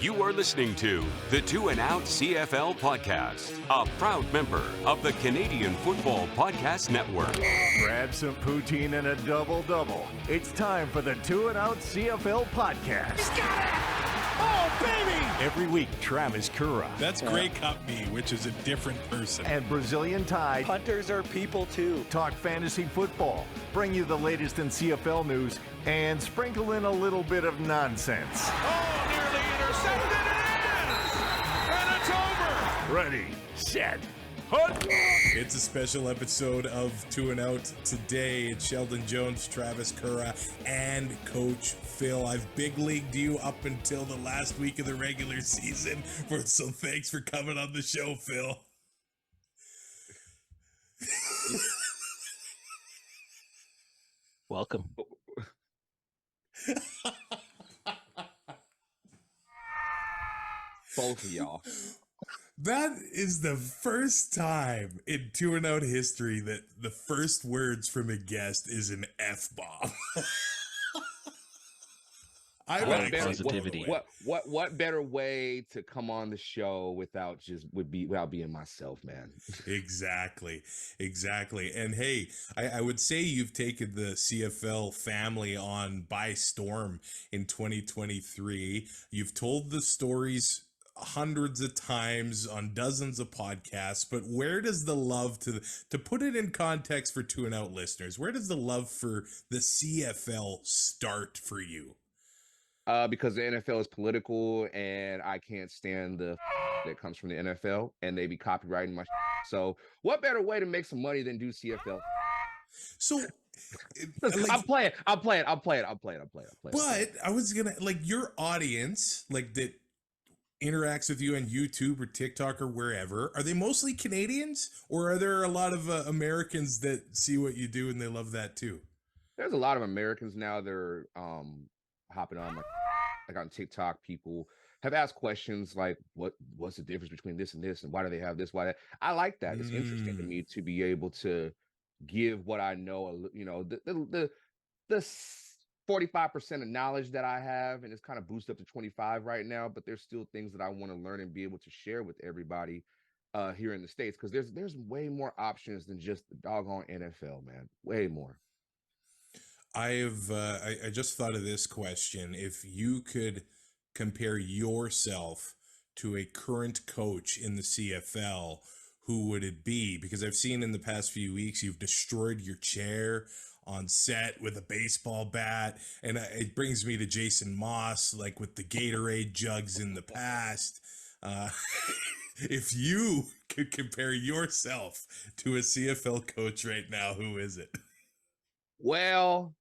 You are listening to the Two and Out CFL podcast, a proud member of the Canadian Football Podcast Network. Grab some poutine and a double-double. It's time for the Two and Out CFL podcast. He's got it! Oh, baby! Every week, Travis Currah. That's Grey Cup me, which is a different person. And Brazilian Tide. Punters are people, too. Talk fantasy football, bring you the latest in CFL news, and sprinkle in a little bit of nonsense. Oh, nearly intercepted, and it's over! Ready, set, hunt! It's a special episode of Two and Out today. It's Sheldon Jones, Travis Currah, and Coach Phil. I've big leagued you up until the last week of the regular season, so thanks for coming on the show, Phil. Welcome. Both of y'all. That is the first time in Two and Out history that the first words from a guest is an F-bomb. Positivity. What better way to come on the show without being myself, man? Exactly. And hey, I would say you've taken the CFL family on by storm in 2023. You've told the stories hundreds of times on dozens of podcasts, but where does the love to put it in context for Two and Out listeners, where does the love for the CFL start for you? Because the NFL is political and I can't stand the that comes from the NFL and they be copywriting my so what better way to make some money than do CFL? So I'm playing. But I was gonna, like, your audience, like, that interacts with you on YouTube or TikTok or wherever, are they mostly Canadians, or are there a lot of Americans that see what you do and they love that too? There's a lot of Americans now that are hopping on like on TikTok. People have asked questions like, what's the difference between this and this, and why do they have this, why that? I like that. It's interesting to me to be able to give what I know, you know, the 45% of knowledge that I have, and it's kind of boosted up to 25 right now, but there's still things that I want to learn and be able to share with everybody here in the States, because there's way more options than just the doggone NFL, man. Way more. I just thought of this question. If you could compare yourself to a current coach in the CFL, who would it be? Because I've seen in the past few weeks, you've destroyed your chair on set with a baseball bat. And it brings me to Jason Moss, like with the Gatorade jugs in the past. If you could compare yourself to a CFL coach right now, who is it? Well,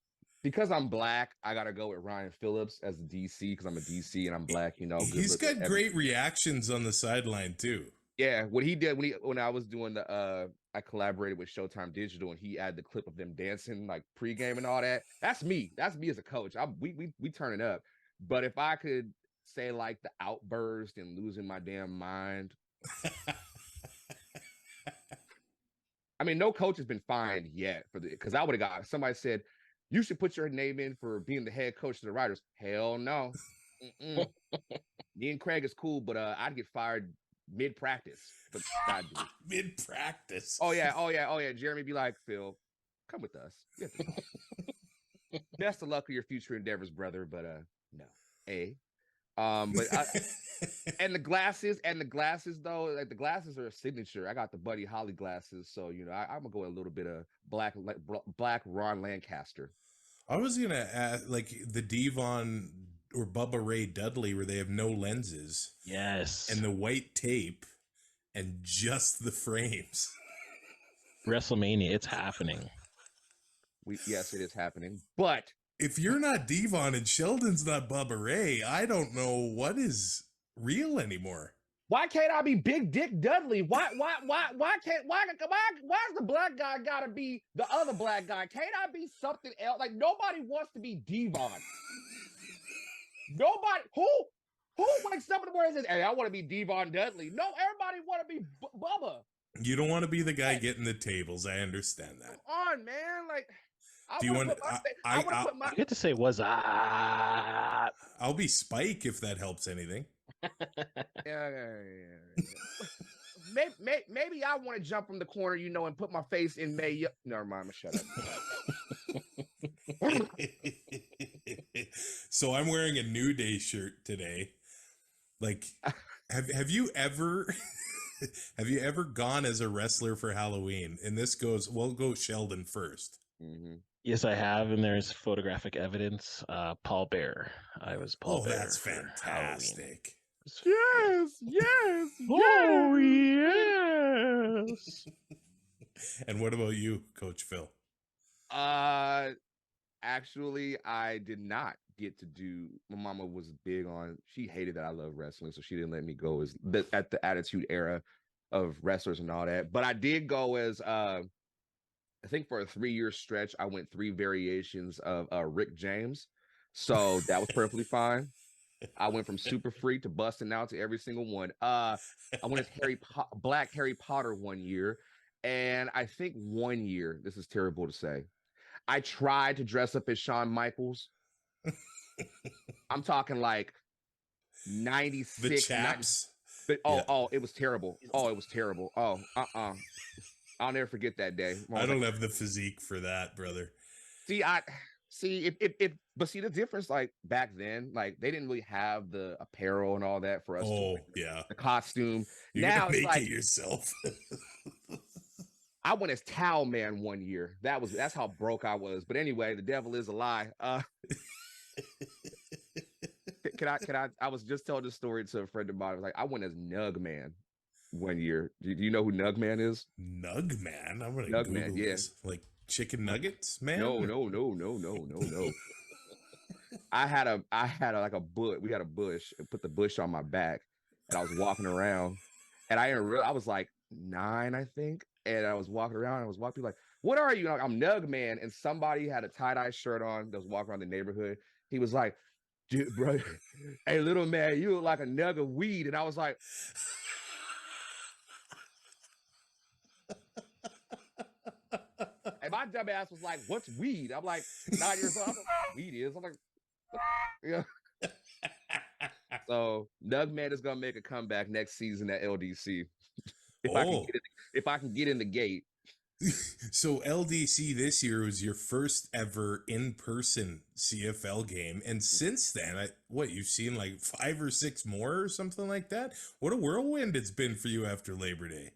because I'm black, I gotta go with Ryan Phillips as the DC, because I'm a DC and I'm black, you know. He's got great reactions on the sideline too. Yeah, what he did when I was doing I collaborated with Showtime Digital, and he had the clip of them dancing like pregame and all that. That's me. That's me as a coach. We turn it up. But if I could say like the outburst and losing my damn mind, I mean, no coach has been fined yet because I would have got somebody said you should put your name in for being the head coach of the Riders. Hell no. Me and Craig is cool, but I'd get fired mid-practice. But Mid-practice. Oh yeah. Jeremy be like, Phil, come with us. Best of luck with your future endeavors, brother. But no. And the glasses though, like the glasses are a signature. I got the Buddy Holly glasses, so you know I'm gonna go a little bit of black Ron Lancaster. I was gonna ask, like, the Devon or Bubba Ray Dudley, where they have no lenses, Yes. and the white tape, and just the frames. WrestleMania, it's happening. Yes, it is happening, but if you're not Devon and Sheldon's not Bubba Ray, I don't know what is real anymore. why can't I be Big Dick Dudley? Why's the black guy gotta be the other black guy? Can't I be something else? Like, nobody wants to be Devon. Nobody who wakes up in the morning and says, "Hey, I want to be Devon Dudley." No, everybody want to be Bubba. You don't want to be the guy getting the tables. I understand that. Come on, man. Like, Do you want? You get to say, "Was I?" I'll be Spike if that helps anything. Maybe I want to jump from the corner, and put my face in May. Never mind, I'm gonna shut up. So I'm wearing a New Day shirt today. Like, have you ever have you ever gone as a wrestler for Halloween? And this goes, we'll go Sheldon first. Mm-hmm. Yes, I have, and there's photographic evidence. Paul Bear. I was Paul Bear. Oh, that's for Halloween. fantastic. Yes. Oh, yes. And what about you, Coach Phil? Actually, I did not get to do. My mama was big on. She hated that I love wrestling, so she didn't let me go at the Attitude Era of wrestlers and all that. But I did go as I think for a 3-year stretch, I went 3 variations of Rick James, so that was perfectly fine. I went from Super Freak to busting out to every single one. I went as Black Harry Potter 1 year, and I think 1 year. This is terrible to say. I tried to dress up as Shawn Michaels. I'm talking like 96. The chaps. 90, but it was terrible. Oh, it was terrible. Oh, I'll never forget that day. I don't have the physique for that, brother. See, but see the difference, like back then, like they didn't really have the apparel and all that for us. Oh, yeah. The costume. You're now gonna it's make like it yourself. I went as Towel Man 1 year. That's how broke I was. But anyway, the devil is a lie. Can I? I was just telling this story to a friend of mine. I was like, I went as Nug Man 1 year. Do you know who Nug Man is? Nug Man? I'm gonna Nug Google Man, yeah. this. Like chicken nuggets, man? No. I had like a bush. We had a bush and put the bush on my back, and I was walking around, and I was like 9, I think, and I was walking around. And I was walking like, "What are you?" And I'm Nug Man, and somebody had a tie-dye shirt on that was walking around the neighborhood. He was like, "Dude, bro, hey, little man, you look like a nug of weed," and I was like. And my dumb ass was like, "What's weed?" I'm like 9 years old. I don't know what weed is. I'm like, yeah. So Nug Man is gonna make a comeback next season at LDC. If I can get in the gate. So LDC this year was your first ever in-person CFL game, and since then, you've seen like 5 or 6 more or something like that? What a whirlwind it's been for you after Labor Day.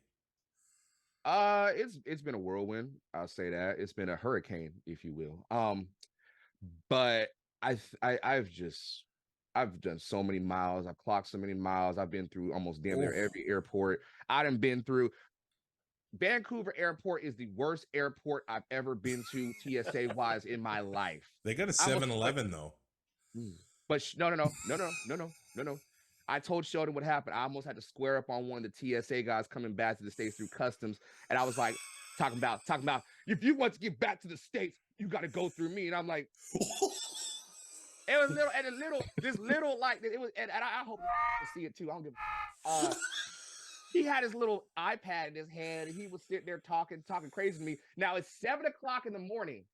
It's been a whirlwind. I'll say that. It's been a hurricane, if you will. But I've done so many miles. I've clocked so many miles. I've been through almost damn near every airport. I done been through. Vancouver Airport is the worst airport I've ever been to TSA wise in my life. They got a 7-Eleven though. But no. I told Sheldon what happened. I almost had to square up on one of the TSA guys coming back to the States through customs. And I was like, talking about, if you want to get back to the States, you got to go through me. And I'm like, it was I hope you see it too. I don't give he had his little iPad in his hand, and he was sitting there talking crazy to me. Now it's 7:00 in the morning.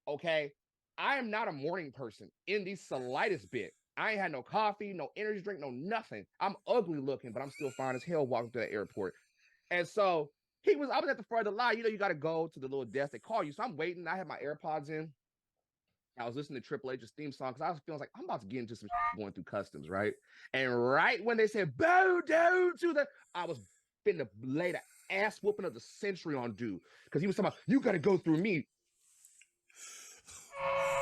Okay. I am not a morning person in the slightest bit. I ain't had no coffee, no energy drink, no nothing. I'm ugly looking, but I'm still fine as hell walking to the airport. And so I was at the front of the line. You got to go to the little desk. They call you. So I'm waiting. I had my AirPods in. I was listening to Triple H's theme song because I was feeling like I'm about to get into some going through customs, right? And right when they said, bow down to I was finna lay the ass whooping of the century on dude because he was talking about, you got to go through me.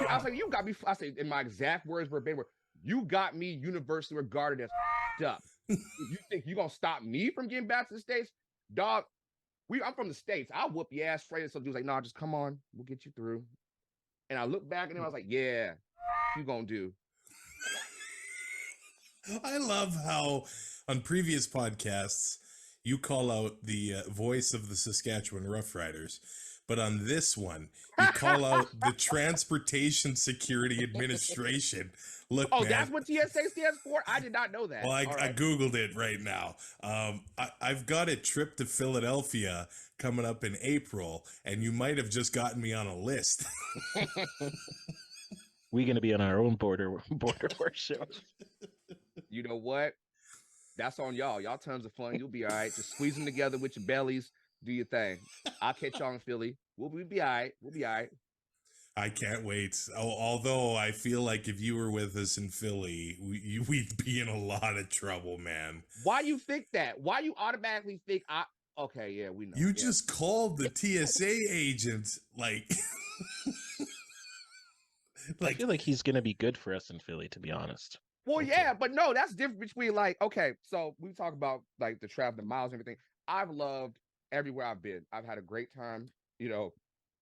I was like, you got me. I said, in my exact words verbatim, you got me universally regarded as up. You think you're going to stop me from getting back to the States? Dog, I'm from the States. I'll whoop your ass straight. And some dude's like, nah, just come on. We'll get you through. And I looked back and I was like, yeah, you going to do. I love how on previous podcasts, you call out the voice of the Saskatchewan Roughriders. But on this one, you call out the Transportation Security Administration. Look, man, that's what TSA stands for? I did not know that. Well, I Googled it right now. I've got a trip to Philadelphia coming up in April, and you might have just gotten me on a list. We're going to be on our own border worship. You know what? That's on y'all. Y'all tons of fun. You'll be all right. Just squeeze them together with your bellies. Do your thing. I'll catch y'all in Philly. We'll be all right. We'll be all right. I can't wait. Although I feel like if you were with us in Philly, we'd be in a lot of trouble, man. Why you think that? Why you automatically think okay, yeah, we know. You just called the TSA agent like I feel like he's gonna be good for us in Philly, to be honest. Well, yeah, but no, that's different between like, okay, so we talk about like the travel, the miles and everything. I've loved everywhere I've been. I've had a great time. You know,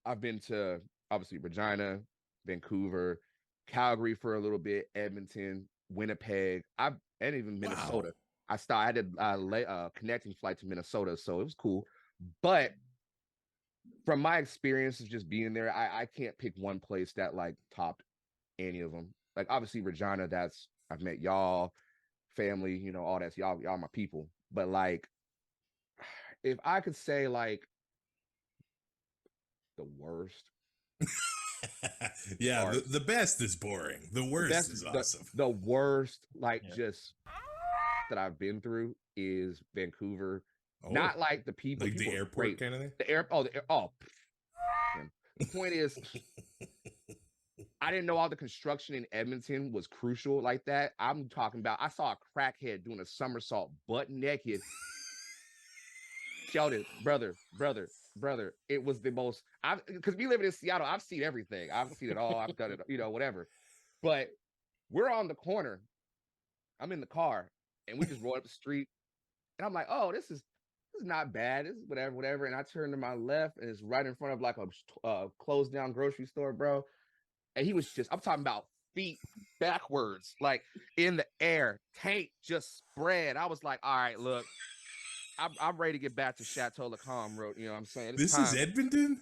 I've been to obviously Regina, Vancouver, Calgary for a little bit, Edmonton, Winnipeg. And even Minnesota. Wow. I had a connecting flight to Minnesota, so it was cool. But from my experience of just being there, I can't pick one place that like topped any of them. Like obviously Regina, I've met y'all, family, you know, all that. Y'all my people. But like, if I could say like the worst. Yeah, the best is boring. The worst is awesome. The worst, just that I've been through is Vancouver. Oh, not like the people. Like the airport kind of thing? The point is, I didn't know all the construction in Edmonton was crucial like that. I'm talking about, I saw a crackhead doing a somersault butt naked. Sheldon, brother. It was the most, because we live in Seattle, I've seen everything. I've seen it all. I've done it, you know, whatever. But we're on the corner. I'm in the car and we just roll up the street. And I'm like, oh, this is not bad. This is whatever. And I turn to my left and it's right in front of like a closed down grocery store, bro. And he was I'm talking about feet backwards, like in the air, tank just spread. I was like, all right, look, I'm ready to get back to Chateau Lacombe Road. You know what I'm saying? This is Edmonton?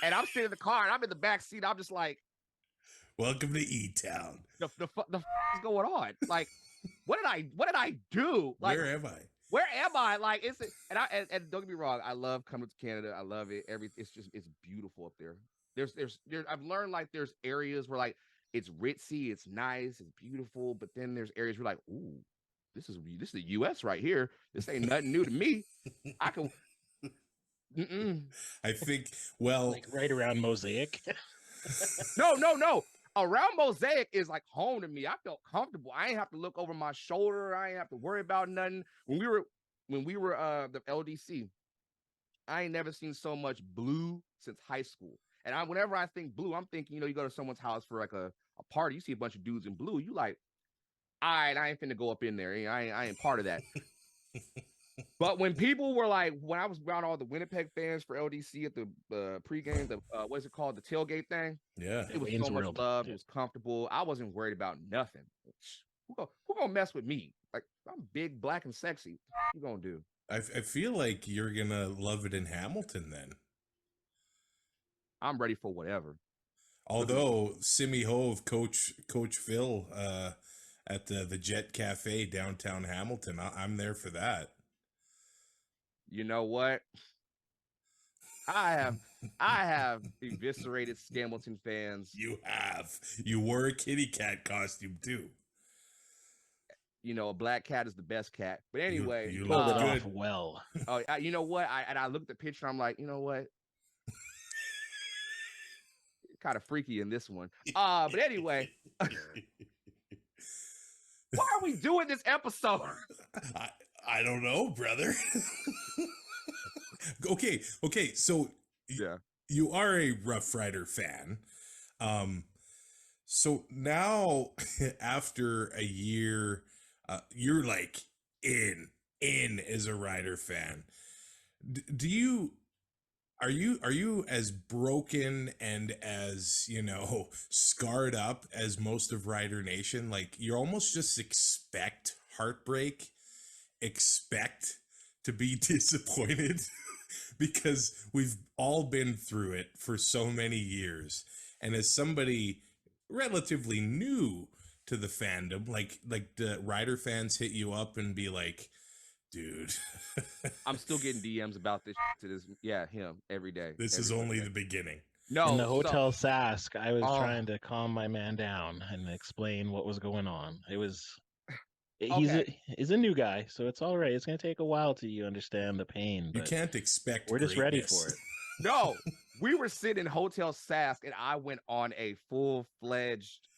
And I'm sitting in the car and I'm in the back seat. I'm just like, welcome to E-Town. The is going on? Like, what did I do? Like, where am I? Where am I? Like, and don't get me wrong, I love coming to Canada. I love it. It's beautiful up there. There's I've learned like there's areas where like it's ritzy, it's nice, it's beautiful, but then there's areas where like, ooh, this is the US right here. This ain't nothing new to me. I can I think like right around Mosaic. No. Around Mosaic is like home to me. I felt comfortable. I ain't have to look over my shoulder. I ain't have to worry about nothing. When we were the LDC, I ain't never seen so much blue since high school. And whenever I think blue, I'm thinking, you know, you go to someone's house for like a party, you see a bunch of dudes in blue, you like, all right, I ain't finna go up in there. I ain't part of that. But when people were like, when I was around all the Winnipeg fans for LDC at the pregame, what's it called, the tailgate thing? Yeah, it was so much love. It was comfortable. I wasn't worried about nothing. Who gonna mess with me? Like, I'm big, black, and sexy. What you gonna do? I feel like you're gonna love it in Hamilton then. I'm ready for whatever. Although Simi Hove, Coach Phil, at the Jet Cafe downtown Hamilton, I'm there for that. You know what? I have eviscerated Scamilton fans. You have. You wore a kitty cat costume too. You know, a black cat is the best cat. But anyway, you pulled it off well. Oh, you know what? I looked at the picture. I'm like, you know what? Kind of freaky in this one. But anyway, why are we doing this episode? I don't know, brother. Okay. So yeah, you are a Rough Rider fan. So now after a year, you're like in as a Rider fan. Are you as broken and as, you know, scarred up as most of Rider Nation? Like, you almost just expect heartbreak, expect to be disappointed because we've all been through it for so many years. And as somebody relatively new to the fandom, like the Rider fans hit you up and be like, dude, I'm still getting DMs about this to this. Yeah, him every day. This is only the beginning. No, In the so Hotel Sask, I was oh, trying to calm my man down and explain what was going on. It was okay. he's a new guy, so it's all right. It's gonna take a while till you understand the pain, You but can't expect we're just ready for greatness. it. No, we were sitting in Hotel Sask, and I went on a full-fledged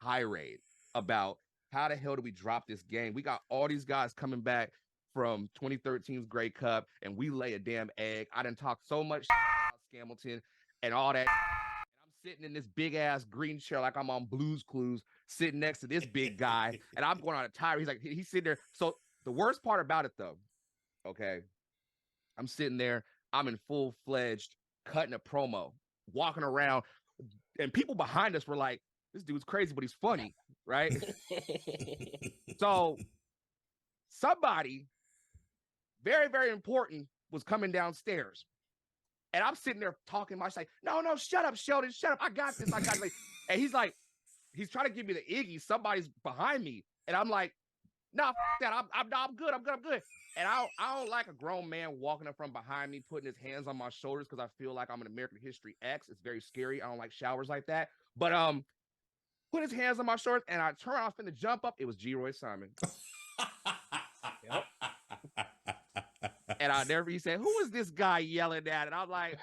tirade about how the hell do we drop this game? We got all these guys coming back from 2013's Grey Cup, and we lay a damn egg. I done talked so much about Scamilton and all that. And I'm sitting in this big ass green chair like I'm on Blues Clues, sitting next to this big guy, and I'm going on a tire. He's like, he's sitting there. So the worst part about it, though, okay, I'm sitting there. I'm in full-fledged cutting a promo, walking around, and people behind us were like, "This dude's crazy, but he's funny, right?" So somebody very, very important was coming downstairs, and I'm sitting there talking. I say, "No, no, shut up, Sheldon, shut up. I got this. I got it." And he's like, he's trying to give me the Iggy. Somebody's behind me, and I'm like, "Nah, that. I'm good. I'm good. I'm good." And I don't like a grown man walking up from behind me, putting his hands on my shoulders because I feel like I'm an American History X. It's very scary. I don't like showers like that. But put his hands on my shoulders, and I turn off and to jump up. It was G. Roy Simon. Yep. And he said, "Who is this guy yelling at?" And I'm like,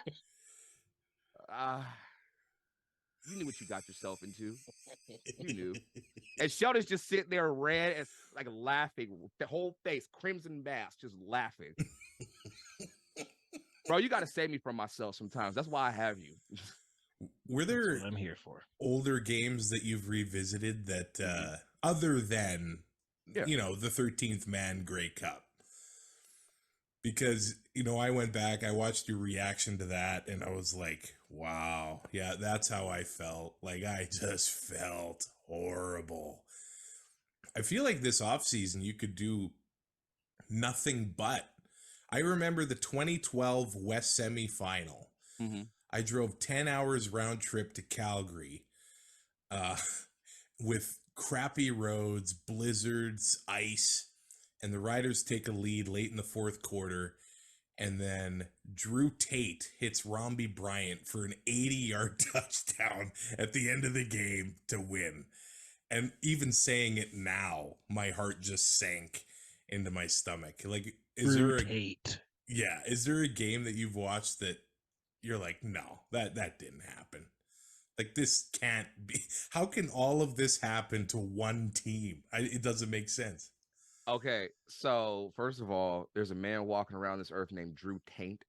you knew what you got yourself into. You knew. And Sheldon's just sitting there red as like laughing, the whole face, crimson mask, just laughing. Bro, you got to save me from myself sometimes. That's why I have you. Were That's there what I'm here for. older games that you've revisited that other than Yeah. the 13th Man Grey Cup? Because I went back, I watched your reaction to that, and I was like, wow, yeah, that's how I felt. Like, I just felt horrible. I feel like this offseason you could do nothing but. I remember the 2012 West semifinal. Mm-hmm. I drove 10 hours round trip to Calgary with crappy roads, blizzards, ice, and the Riders take a lead late in the fourth quarter, and then Drew Tate hits Romby Bryant for an 80-yard touchdown at the end of the game to win. And even saying it now, my heart just sank into my stomach. Like, is there a game that you've watched that you're like, no, that didn't happen? Like, this can't be. How can all of this happen to one team? It doesn't make sense. Okay, so first of all, there's a man walking around this earth named Drew Taint.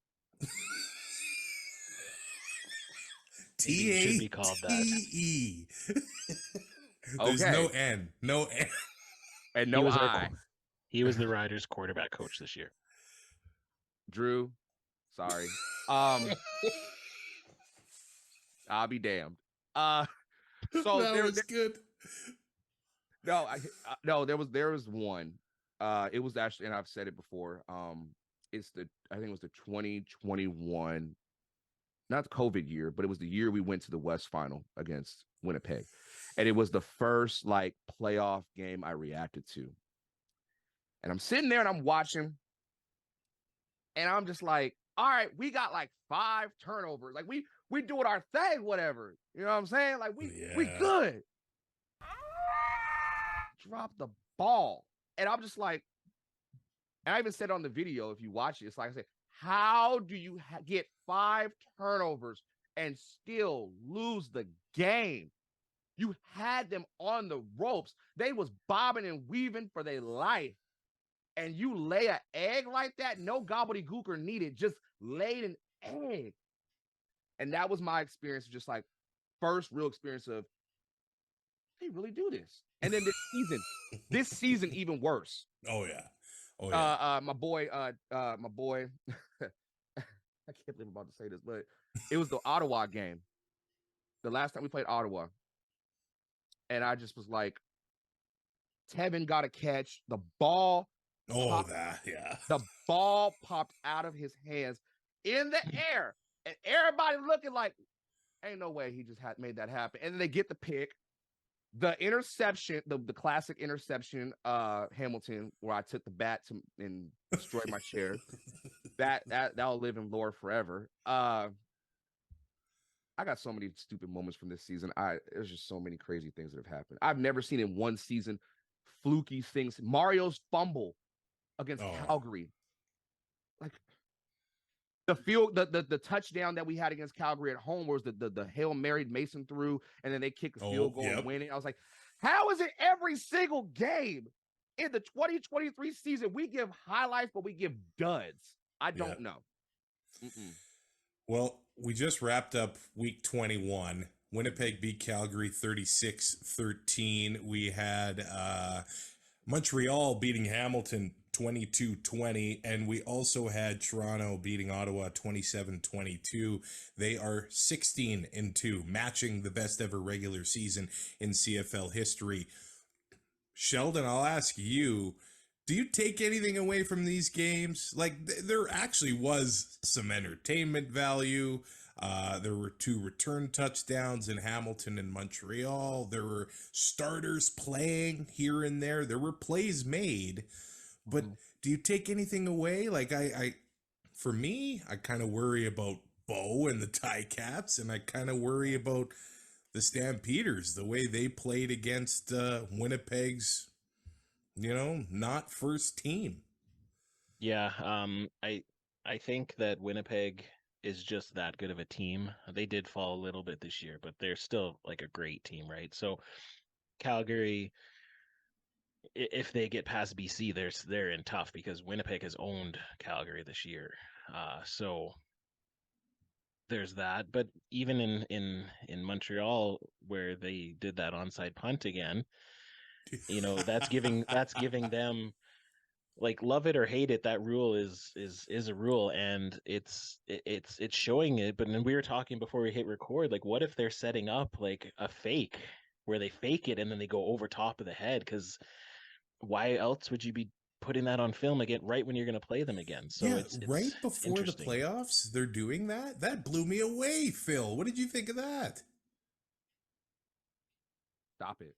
Should be called that. T-A-T-E. There's no N. No N. And no I. He was the Riders quarterback coach this year. Drew, sorry. I'll be damned. So that was good. No, there was one. It was actually, and I've said it before. I think it was the 2021, not the COVID year, but it was the year we went to the West Final against Winnipeg, and it was the first like playoff game I reacted to. And I'm sitting there and I'm watching, and I'm just like, all right, we got like 5 turnovers. Like we doing our thing, whatever. You know what I'm saying? Like we good. Drop the ball. And I'm just like, and I even said on the video, if you watch it, it's like I said, how do you get 5 turnovers and still lose the game? You had them on the ropes. They was bobbing and weaving for their life. And you lay an egg like that, no gobbledygooker needed, just laid an egg. And that was my experience, just like first real experience of, they really do this. And then this season even worse. Oh yeah. My boy, I can't believe I'm about to say this, but it was the Ottawa game. The last time we played Ottawa. And I just was like, Tevin got a catch. The ball. The ball popped out of his hands in the air. And everybody looking like, ain't no way he just made that happen. And then they get the pick. The interception, the classic interception, Hamilton, where I took the bat and destroyed my chair. That'll live in lore forever. I I got so many stupid moments from this season. There's just so many crazy things that have happened. I've never seen in one season fluky things. Mario's fumble against Calgary, like the touchdown that we had against Calgary at home was the Hail Mary Mason threw, and then they kicked the field goal and win it. I was like, how is it every single game in the 2023 season we give highlights, but we give duds? I don't know. Well, we just wrapped up week 21. Winnipeg beat Calgary 36-13. We had Montreal beating Hamilton 22-20, and we also had Toronto beating Ottawa 27-22. They are 16-2, matching the best ever regular season in CFL history. Sheldon, I'll ask you, do you take anything away from these games? Like, there actually was some entertainment value. There were 2 return touchdowns in Hamilton and Montreal. There were starters playing here and there. There were plays made. But do you take anything away? Like, for me, I kind of worry about Bo and the Ticats, and I kind of worry about the Stampeders, the way they played against Winnipeg's, not first team. Yeah, I think that Winnipeg is just that good of a team. They did fall a little bit this year, but they're still like a great team, right? So Calgary, if they get past BC, they're in tough because Winnipeg has owned Calgary this year. So there's that. But even in Montreal, where they did that onside punt again, that's giving them, like, love it or hate it, that rule is a rule, and it's showing it. But then we were talking before we hit record, like, what if they're setting up like a fake where they fake it and then they go over top of the head? Because why else would you be putting that on film again right when you're going to play them again? So it's right before the playoffs, they're doing that. That blew me away, Phil. What did you think of that? Stop it.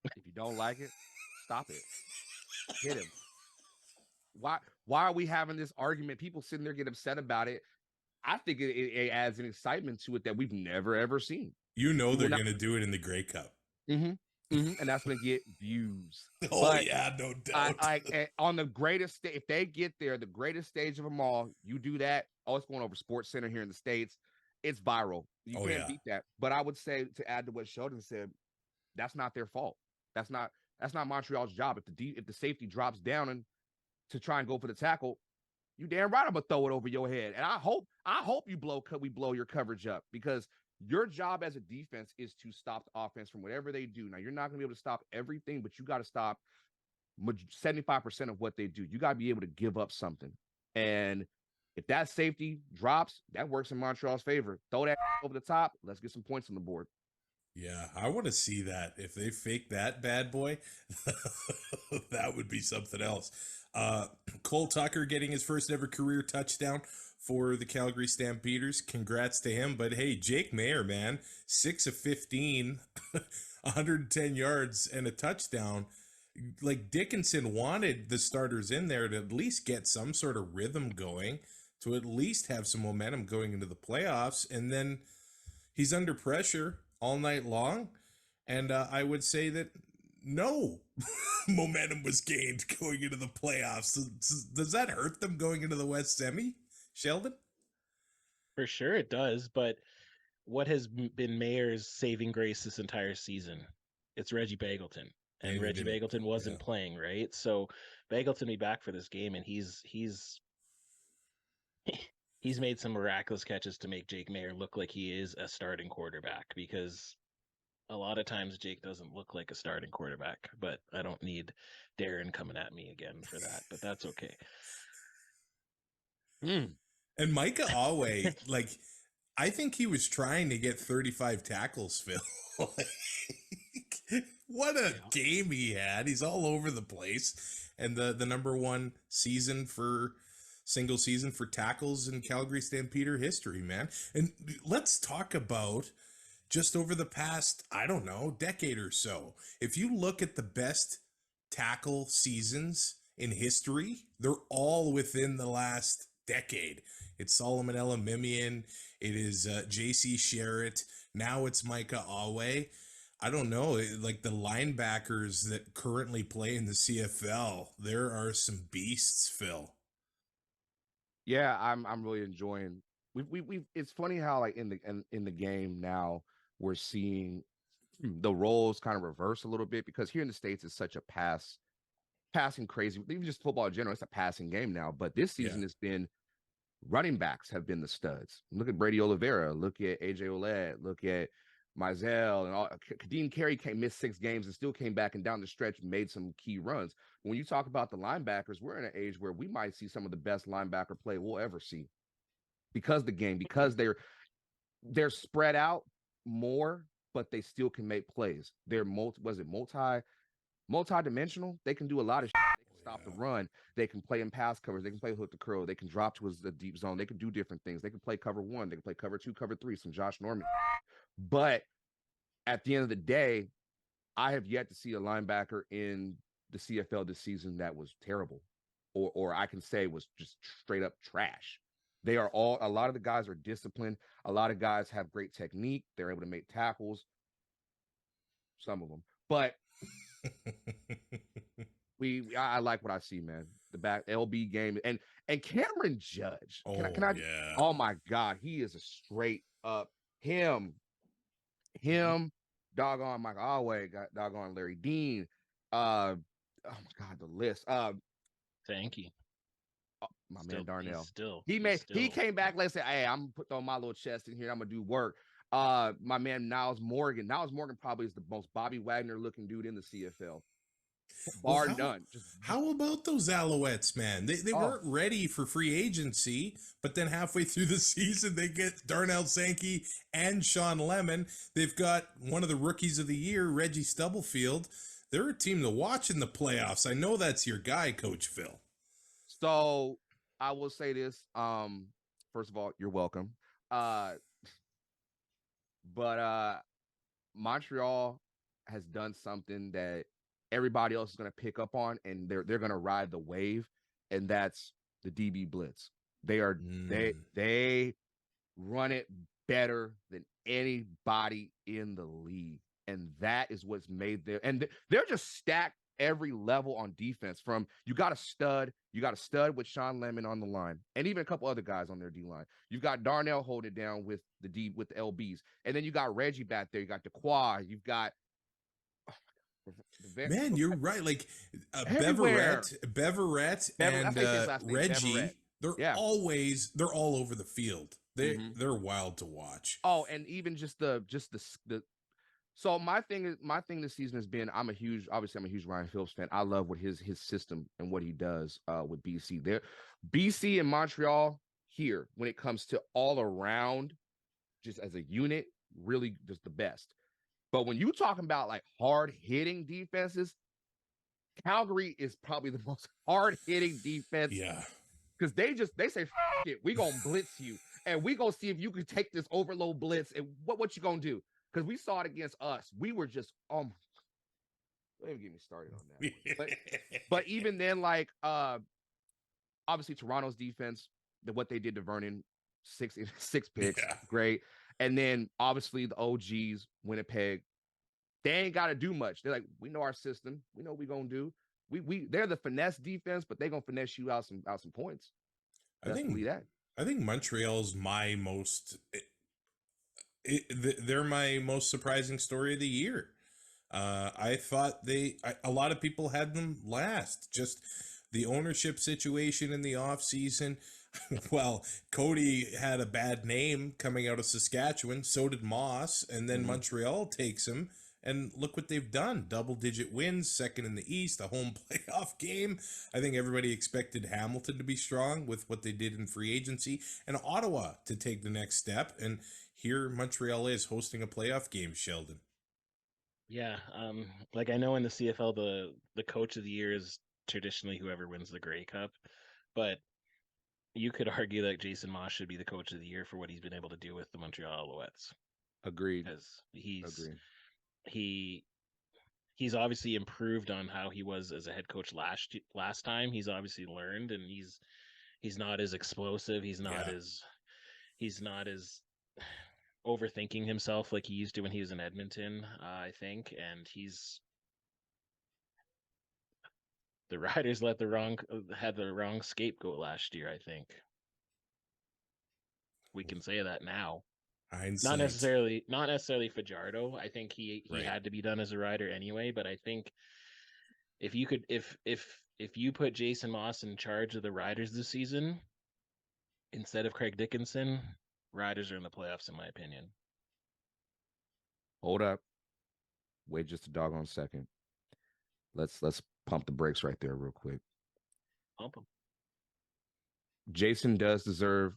If you don't like it, stop it. Hit him. Why are we having this argument? People sitting there get upset about it. I think it adds an excitement to it that we've never, ever seen. They're going to do it in the Grey Cup. And that's going to get views. Yeah, no doubt. On the greatest, if they get there, the greatest stage of them all, you do that. Oh, it's going over Sports Center here in the States. It's viral. You can't beat that. But I would say, to add to what Sheldon said, that's not their fault. That's not Montreal's job. If the safety drops down and to try and go for the tackle, you damn right I'm gonna throw it over your head. And I hope we blow your coverage up, because your job as a defense is to stop the offense from whatever they do. Now, you're not gonna be able to stop everything, but you got to stop 75% of what they do. You got to be able to give up something. And if that safety drops, that works in Montreal's favor. Throw that over the top. Let's get some points on the board. Yeah, I want to see that. If they fake that bad boy, that would be something else. Cole Tucker getting his first ever career touchdown for the Calgary Stampeders. Congrats to him. But hey, Jake Maier, man, 6 of 15, 110 yards and a touchdown. Like, Dickinson wanted the starters in there to at least get some sort of rhythm going, to at least have some momentum going into the playoffs. And then he's under pressure all night long. And I would say that no momentum was gained going into the playoffs. Does that hurt them going into the West Semi, Sheldon? For sure it does, but what has been Mayor's saving grace this entire season? It's Reggie Bagleton. And Reggie Bagleton wasn't playing, right? So Bagleton be back for this game, and he's made some miraculous catches to make Jake Maier look like he is a starting quarterback, because a lot of times Jake doesn't look like a starting quarterback. But I don't need Darren coming at me again for that, but that's okay. And Micah Alway, like, I think he was trying to get 35 tackles, Phil. What a game he had. He's all over the place. And the number one single season for tackles in Calgary Stampeder history, man. And let's talk about just over the past, I don't know, decade or so. If you look at the best tackle seasons in history, they're all within the last decade. It's Solomon Elamimian. It is J.C. Sherritt. Now it's Micah Awe. I don't know. Like the linebackers that currently play in the CFL, there are some beasts, Phil. Yeah, I'm really enjoying. We've. It's funny how like in the game now we're seeing the roles kind of reverse a little bit because here in the States it's such a passing crazy. Even just football in general, it's a passing game now. But this Yeah. season it's been running backs have been the studs. Look at Brady Oliveira. Look at AJ Oled. Look at Mizell and all. Kadeem Carey missed 6 games and still came back and down the stretch made some key runs. When you talk about the linebackers, we're in an age where we might see some of the best linebacker play we'll ever see because they're spread out more, but they still can make plays. They're multi-dimensional. They can do a lot of shit. They can stop the run. They can play in pass covers. They can play hook to curl. They can drop to a deep zone. They can do different things. They can play cover 1. They can play cover 2, cover 3, some Josh Norman. But at the end of the day, I have yet to see a linebacker in the CFL this season that was terrible, or I can say was just straight up trash. They are all. A lot of the guys are disciplined. A lot of guys have great technique. They're able to make tackles. Some of them, but I like what I see, man. The back LB game and Cameron Judge. Can I? Yeah. Oh my God, he is a straight up him, doggone Mike Alway, got doggone Larry Dean. Oh my God, the list. Thank you. My man Darnell. He He came back. Let's say, hey, I'm put on my little chest in here. I'm gonna do work. My man Niles Morgan. Niles Morgan probably is the most Bobby Wagner looking dude in the CFL. Bar none. How about those Alouettes, man? They weren't ready for free agency, but then halfway through the season, they get Darnell Sankey and Sean Lemon. They've got one of the rookies of the year, Reggie Stubblefield. They're a team to watch in the playoffs. I know that's your guy, Coach Phil. So I will say this. First of all, you're welcome. But Montreal has done something that everybody else is going to pick up on, and they're going to ride the wave, and that's the DB blitz. They run it better than anybody in the league, and that is what's made them. And they're just stacked every level on defense. From you got a stud with Sean Lemon on the line, and even a couple other guys on their D line. You've got Darnell holding it down with the LBs, and then you got Reggie back there. You got DeQuai. You've got man, you're right. Like Beverett and Reggie, Beverett. they're all over the field. They're wild to watch. Oh, and even just the so my thing this season has been I'm a huge Ryan Phillips fan. I love what his system and what he does with BC. There, BC and Montreal here when it comes to all around, just as a unit, really just the best. But when you talking about like hard hitting defenses, Calgary is probably the most hard hitting defense. Yeah, because they say it, we gonna blitz you, and we gonna see if you can take this overload blitz, and what you gonna do? Because we saw it against us. We were just don't even get me started on that. But even then, like obviously Toronto's defense, what they did to Vernon, 6 picks, great. And then obviously the OGs, Winnipeg, they ain't got to do much. They're like, we know our system. We know what we're gonna do. They're the finesse defense, but they're gonna finesse you out some points. I think Montreal's my most. They're my most surprising story of the year. I thought a lot of people had them last. Just the ownership situation in the offseason. Well, Cody had a bad name coming out of Saskatchewan. So did Moss. And then Montreal takes him. And look what they've done. Double-digit wins, second in the East, a home playoff game. I think everybody expected Hamilton to be strong with what they did in free agency. And Ottawa to take the next step. And here Montreal is hosting a playoff game, Sheldon. Yeah, like I know in the CFL, the coach of the year is traditionally whoever wins the Grey Cup. But you could argue that Jason Moss should be the coach of the year for what he's been able to do with the Montreal Alouettes. Agreed. Because he's obviously improved on how he was as a head coach last time. He's obviously learned, and He's not as explosive. He's not as overthinking himself like he used to when he was in Edmonton, I think. And the Riders had the wrong scapegoat last year, I think. We can say that now. Hindsight. Not necessarily Fajardo. I think he Right. had to be done as a rider anyway, but I think if you put Jason Moss in charge of the Riders this season instead of Craig Dickinson, Riders are in the playoffs in my opinion. Hold up. Wait just a doggone second. Let's pump the brakes right there real quick. Pump him. Jason does deserve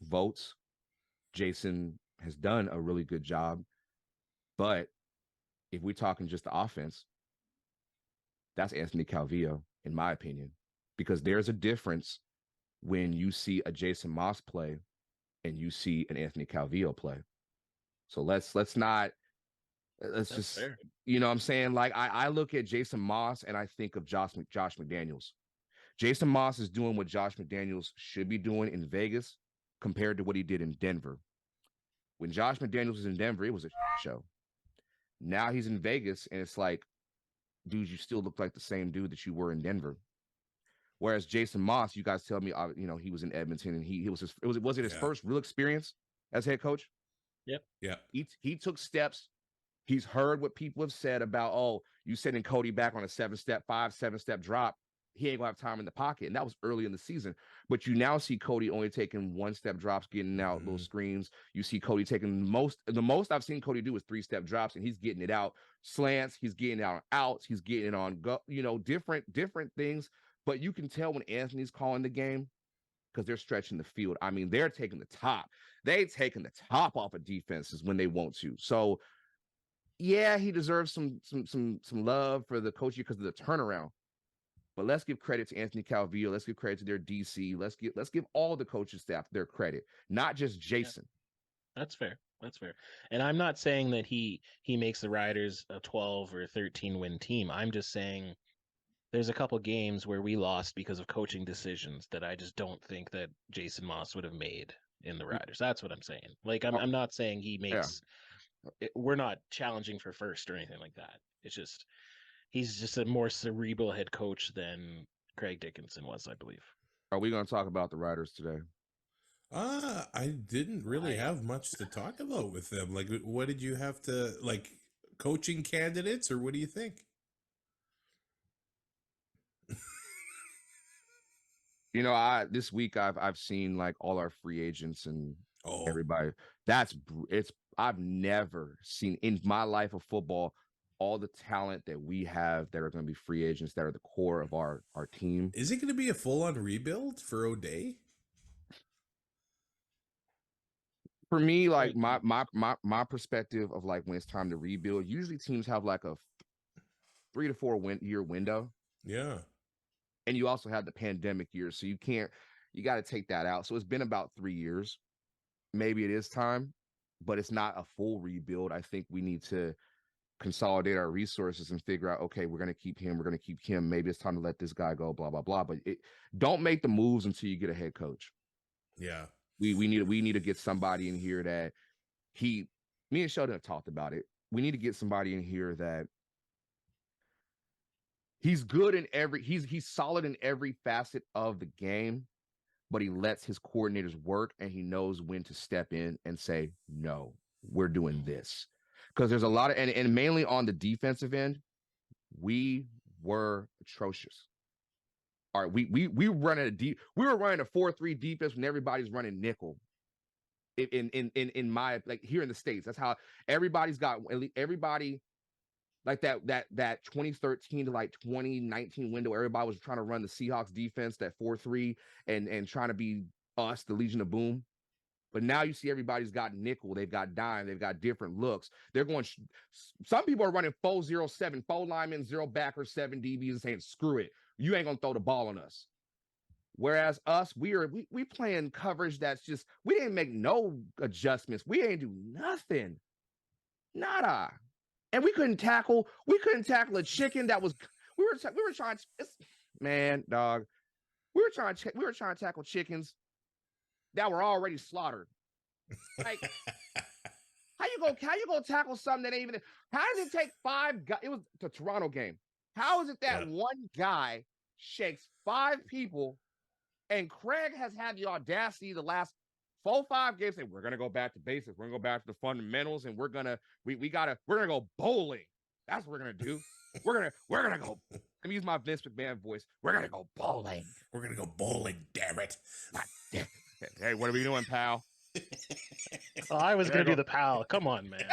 votes. Jason has done a really good job. But if we're talking just the offense, that's Anthony Calvillo, in my opinion, because there's a difference when you see a Jason Moss play and you see an Anthony Calvillo play. So let's just, fair. You know what I'm saying? Like I look at Jason Moss and I think of Josh McDaniels. Jason Moss is doing what Josh McDaniels should be doing in Vegas compared to what he did in Denver. When Josh McDaniels was in Denver, it was a show. Now he's in Vegas and it's like, dude, you still look like the same dude that you were in Denver. Whereas Jason Moss, you guys tell me, he was in Edmonton and was it his first real experience as head coach? Yep. Yeah. He took steps. He's heard what people have said about, oh, you sending Cody back on a 7-step drop. He ain't gonna have time in the pocket. And that was early in the season. But you now see Cody only taking 1-step drops, getting out little screens. You see Cody taking the most I've seen Cody do is 3-step drops, and he's getting it out. Slants, he's getting it out on outs, he's getting it on different things. But you can tell when Anthony's calling the game because they're stretching the field. I mean, they're taking the top. They taking the top off of defenses when they want to. So yeah, he deserves some love for the coaching because of the turnaround. But let's give credit to Anthony Calvillo. Let's give credit to their DC. Let's give all the coaching staff their credit, not just Jason. Yeah, that's fair. That's fair. And I'm not saying that he makes the Riders a 12 or 13 win team. I'm just saying there's a couple games where we lost because of coaching decisions that I just don't think that Jason Moss would have made in the Riders. That's what I'm saying. Like I'm not saying he makes. Yeah. We're not challenging for first or anything like that. It's just. He's just a more cerebral head coach than Craig Dickinson was, I believe. Are we going to talk about the Riders today? I didn't really have much to talk about with them. Like, what did you have to, like, coaching candidates, or what do you think? This week I've seen like all our free agents and everybody. I've never seen in my life of football all the talent that we have that are going to be free agents that are the core of our team. Is it going to be a full-on rebuild for O'Day? For me, like my perspective of like when it's time to rebuild, usually teams have like a 3 to 4 year window. Yeah. And you also have the pandemic year. So you got to take that out. So it's been about 3 years. Maybe it is time, but it's not a full rebuild. I think we need to consolidate our resources and figure out, okay, we're going to keep him. Maybe it's time to let this guy go, blah, blah, blah. But don't make the moves until you get a head coach. Yeah. We need to get somebody in here that me and Sheldon have talked about it. We need to get somebody in here that he's good in he's solid in every facet of the game, but he lets his coordinators work and he knows when to step in and say, no, we're doing this. Because there's a lot of, and mainly on the defensive end, we were atrocious. All right, we were running a 4-3 defense when everybody's running nickel. In my, like, here in the States, that's how everybody like that 2013 to like 2019 window. Everybody was trying to run the Seahawks defense, that 4-3, and trying to be us, the Legion of Boom. But now you see everybody's got nickel, they've got dime, they've got different looks. They're going. Some people are running 4-0-7, 4 linemen, 0 backers, 7 DBs, and saying, "Screw it, you ain't gonna throw the ball on us." Whereas us, we playing coverage that's just, we didn't make no adjustments. We ain't do nothing, nada, and we couldn't tackle a chicken that was. We were trying. Man, dog. We were trying to tackle chickens that were already slaughtered. Like, how you gonna tackle something that ain't even? How does it take 5 guys? It was the Toronto game. How is it that one guy shakes 5 people, and Craig has had the audacity the last 4-5 games say we're gonna go back to basics, we're gonna go back to the fundamentals, and we're gonna go bowling. That's what we're gonna do. We're gonna go. Let me use my Vince McMahon voice. We're gonna go bowling. We're gonna go bowling. Damn it! Hey, what are we doing, pal? Oh, I was gonna do the pal. Come on, man.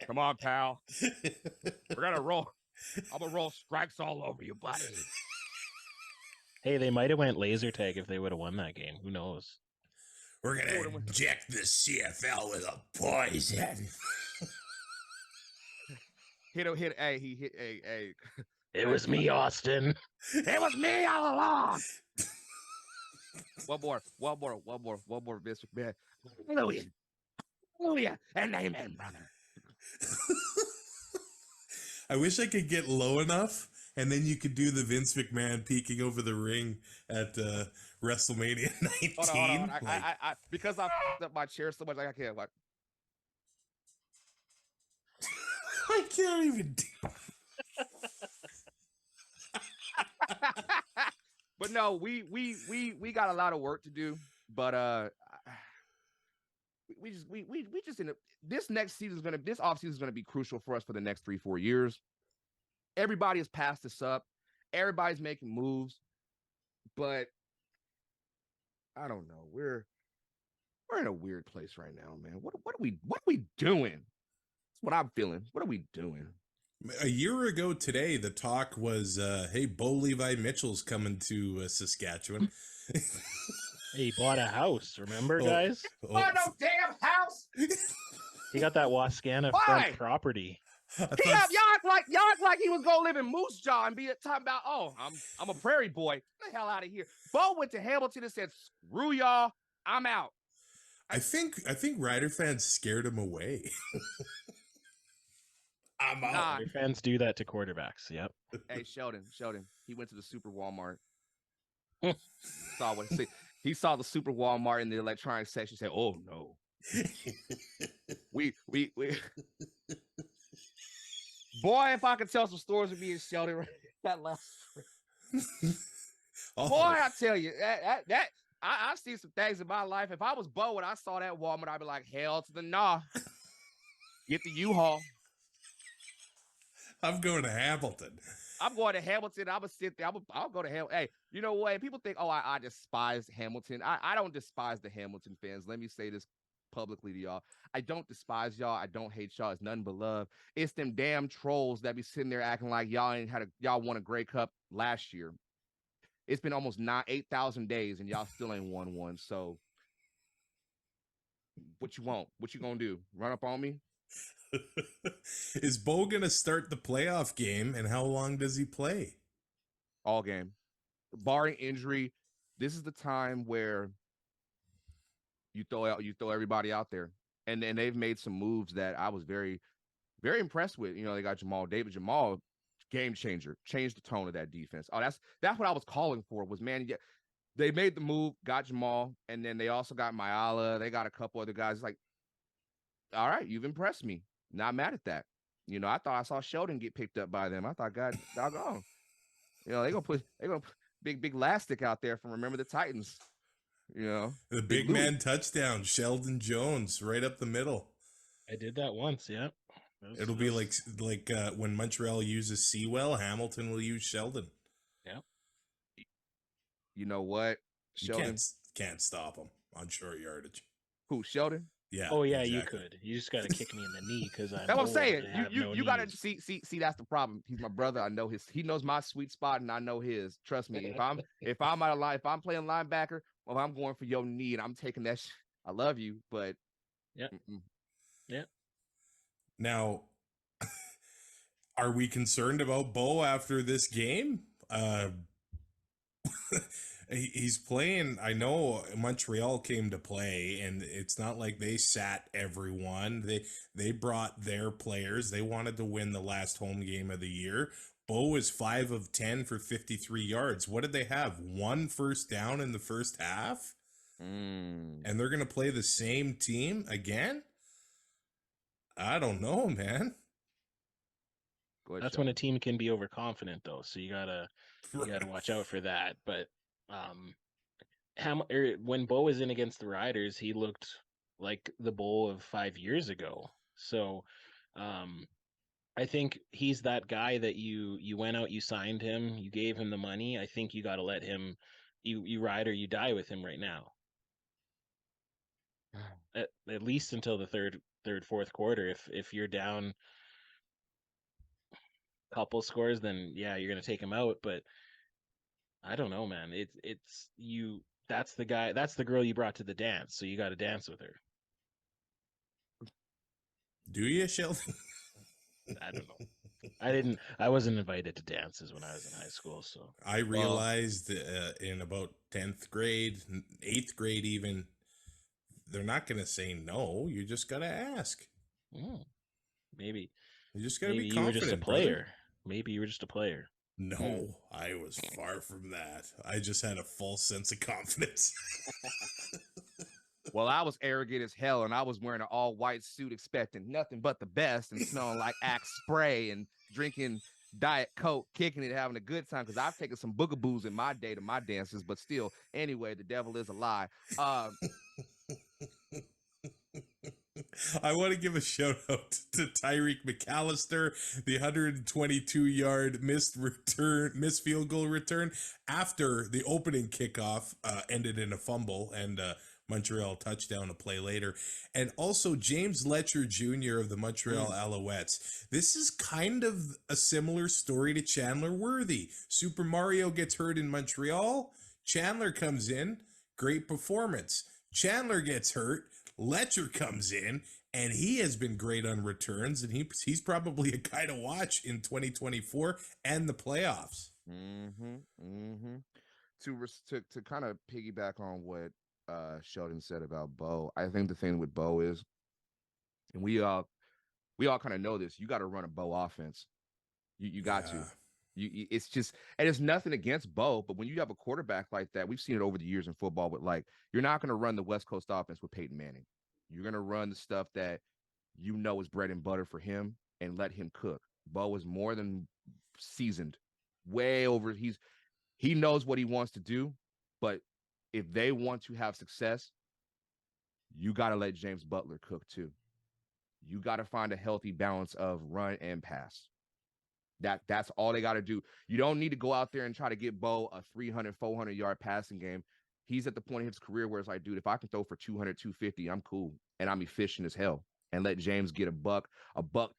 Come on, pal. We're gonna roll. I'm gonna roll strikes all over you, buddy. Hey, they might have went laser tag if they would have won that game. Who knows? We're gonna inject the CFL with a poison. Hey. It was me, Austin. It was me all along. One more, Vince McMahon. Hallelujah, and amen, brother. I wish I could get low enough, and then you could do the Vince McMahon peeking over the ring at WrestleMania 19. Hold on. I because I f***ed up my chair so much, I can't. Like, I can't even do. But no, we got a lot of work to do. But we just in this next season is this offseason is gonna be crucial for us for the next 3-4 years. Everybody has passed this up. Everybody's making moves, but I don't know. We're in a weird place right now, man. What are we doing? That's what I'm feeling. What are we doing? A year ago today, the talk was, hey, Bo Levi Mitchell's coming to Saskatchewan. He bought a house, remember, guys? Bought no damn house. He got that Wascana front property. Y'all act like he was gonna live in Moose Jaw and be talking about, oh, I'm a prairie boy. Get the hell out of here. Bo went to Hamilton and said, screw y'all, I'm out. I think Rider fans scared him away. I'm out. Rider fans do that to quarterbacks. Yep. Hey, Sheldon, he went to the Super Walmart. He saw the Super Walmart in the electronic section. Said, "Oh no, we." Boy, if I could tell some stories with me and Sheldon right that last trip. Boy, I tell you that I've seen some things in my life. If I was Bo and I saw that Walmart, I'd be like, hell to the nah. Get the U-Haul. I'm going to Hamilton. I'm going to Hamilton. I'm going to sit there. I'll go to Hamilton. Hey, you know what? People think, oh, I despise Hamilton. I don't despise the Hamilton fans. Let me say this publicly to y'all. I don't despise y'all. I don't hate y'all. It's nothing but love. It's them damn trolls that be sitting there acting like y'all won a Grey Cup last year. It's been almost 8,000 days and y'all still ain't won one. So what you want? What you gonna do? Run up on me? Is Bo gonna start the playoff game, and how long does he play? All game, barring injury. This is the time where you throw everybody out there, and they've made some moves that I was very, very impressed with. You know, they got Jamal, game changer, changed the tone of that defense. Oh, that's what I was calling for. Was, man, yeah, they made the move, got Jamal, and then they also got Mayala. They got a couple other guys. Like, all right, you've impressed me. Not mad at that. You know, I thought I saw Sheldon get picked up by them. I thought, God doggone. You know, they're gonna put big Lastic out there from Remember the Titans. You know, the big man touchdown, Sheldon Jones, right up the middle. I did that once. Yeah. It'll be like when Montreal uses Sewell, Hamilton will use Sheldon. Yeah. You know what? Sheldon can't stop him on short yardage. Who, Sheldon? Yeah. Oh yeah, exactly. You could. You just got to kick me in the knee because I'm. That's what I'm saying. You got to see. see. That's the problem. He's my brother. I know he knows my sweet spot, and I know his. Trust me. If I'm out of line, if I'm playing linebacker, well, I'm going for your knee, and I'm taking that. I love you, but yeah, yeah. Now, are we concerned about Bo after this game? He's playing. I know Montreal came to play, and it's not like they sat everyone. They brought their players. They wanted to win the last home game of the year. Bo is 5 of 10 for 53 yards. What did they have? 1 first down in the first half? And they're going to play the same team again? I don't know, man. That's when a team can be overconfident, though. So you gotta watch out for that. But when Bo was in against the Riders, he looked like the Bo of 5 years ago. So I think he's that guy that you went out, you signed him, you gave him the money. I think you got to let him, you ride or you die with him right now. At least until the fourth quarter. If you're down a couple scores, then yeah, you're gonna take him out. But I don't know, man. It's you. That's the guy. That's the girl you brought to the dance. So you got to dance with her. Do you, Sheldon? I don't know. I wasn't invited to dances when I was in high school. So I realized in about 10th grade, 8th grade even, they're not going to say no. You just got to ask. Maybe. You just got to be confident. You were just a player. Brother. Maybe you were just a player. No, I was far from that. I just had a false sense of confidence. Well, I was arrogant as hell, and I was wearing an all-white suit expecting nothing but the best and smelling like Axe spray and drinking Diet Coke, kicking it, having a good time, because I've taken some boogaboos in my day to my dances, but still, anyway, the devil is a lie. I want to give a shout out to Tyreek McAllister, the 122-yard missed field goal return after the opening kickoff ended in a fumble and Montreal touchdown a play later. And also James Letcher Jr. of the Montreal Alouettes. This is kind of a similar story to Chandler Worthy. Super Mario gets hurt in Montreal. Chandler comes in. Great performance. Chandler gets hurt. Letcher comes in, and he has been great on returns, and he's probably a guy to watch in 2024 and the playoffs. To kind of piggyback on what Sheldon said about Bo, I think the thing with Bo is, and we all kind of know this, you got to run a Bo offense. You got to. It's just, and it's nothing against Bo, but when you have a quarterback like that, we've seen it over the years in football, but like, you're not going to run the West Coast offense with Peyton Manning. You're going to run the stuff that you know is bread and butter for him and let him cook. Bo is more than seasoned, way over. He knows what he wants to do, but if they want to have success, you got to let James Butler cook too. You got to find a healthy balance of run and pass. That's all they got to do. You don't need to go out there and try to get Bo a 300, 400-yard passing game. He's at the point of his career where it's like, dude, if I can throw for 200, 250, I'm cool. And I'm efficient as hell. And let James get a buck